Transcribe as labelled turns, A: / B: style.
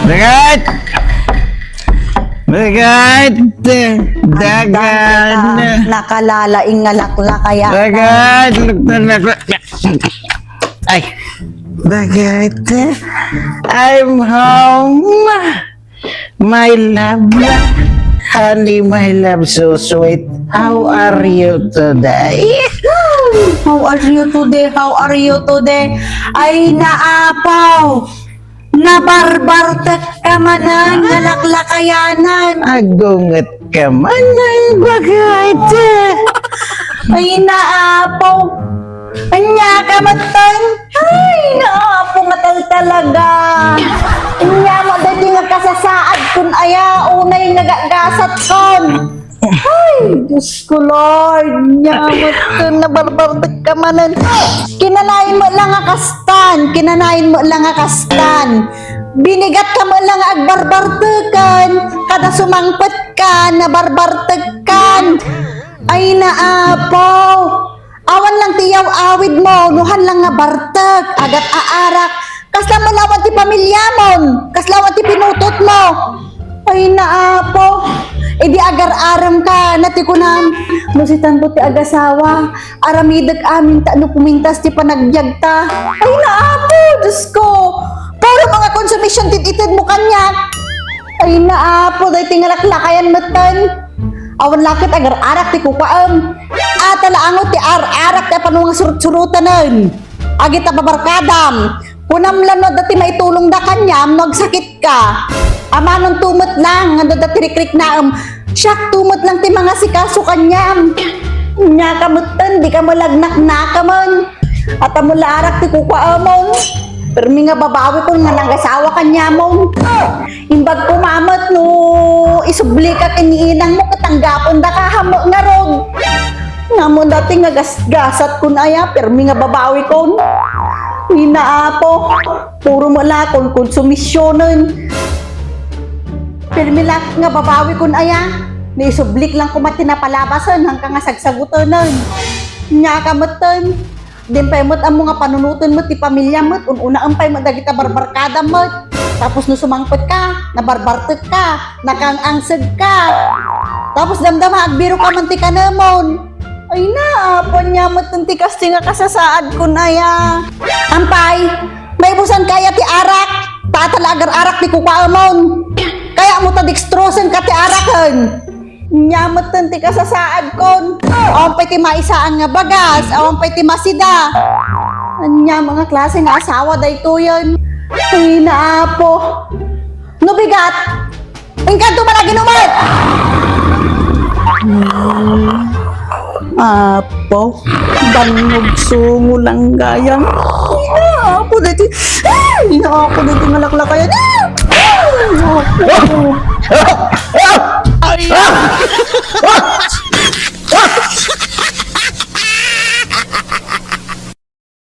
A: Dagat! Dagat! Dagat!
B: Nakalalaing nga laklakaya.
A: Dagat! Ay! Dagat! I'm home! My love! Honey, my love, so sweet. How are you today?
B: How are you today? How are you today? Ay naapaw! Nabarbartek ka manan, nalaklakayanan.
A: Agungat ka man ng bagat.
B: Ay naapaw! Anya ka matan? Ay naapaw nga talaga. Anya mo dati nga kasasaad kun aya unay nagagasat kon. Ay, Diyos ko Lord, nyamot ko na barbardak ka manan. Kinanain mo lang nga kastan, kinanain mo lang nga kastan. Binigat ka mo lang nga agbarbartakan, kada sumangpet ka na barbartakan. Ay naapaw, awan lang tiyaw awid mo, nuhan lang nga bartag, agat aarak. Kasla mo lawan ti pamilya mon, kaslawan ti pinutot mo. Ay naapaw, di agar-aram ka, natikunan. Musitan po ti agasawa, aramidag amin ta, ano pumintas ti panagbyag ta. Ay naapo, Diyos ko. Puro mga konsumisyon tititid mo kanya. Ay naapo, dahi tingalaklakayan matan. Awan lakit agar-arak ti kukaam. Atalaangot ti ar-arak ti panungang surut-surutanan. Agit na babarkadam. Kunam lanod dati maitulong da kanya, magsakit ka. Amanong tumot lang, nga dati rikrik na siyak tumot lang ti mga sikaso kanya. Nya kamutan, di ka malagnak na ka man. At amularak ti kukaamon. Pero nga babawi ko nga nang-asawa kanya mo. Imbag kumamat no, isubli ka kiniinang mo, katanggapon da kahamo nga rog. Nga mo dati nga gasgasat kun aya, pero nga babawi ko. Inaapo, puro mo la kung konsumisyonan. Pero milak nga babawi kun aya, naisublik lang kumati na palabasan hanggang nga sagsagutanan. Nya kamatan, din pa'y mo't ang mga panunutan mo't ti pamilya mo't, ununa ang pa'y mo't dagita barbarkada mo't. Tapos no sumangpot ka, nabarbartot ka, nakang-angsag ka. Tapos damdama, agbiro ka man ti kanamon. Ay na, apon niya mo't ang tikas ti nga kasasaad kun aya. Ampay, may busan kaya ti arak, tatalagar arak ti kukaamon. Kaya mo ta dextrosen ka ti arakan. Nyamot ti kasasaad kon. Awan pa'y ti maisaan nga bagas, awan pa'y ti masida. Anya mga klase nga asawa dayto yan. Ay naapo. No bigat, engkanto man na ginumat. Apo, bangog sungo lang gayang. Apo dati, apo dati malaklakayan. Apo.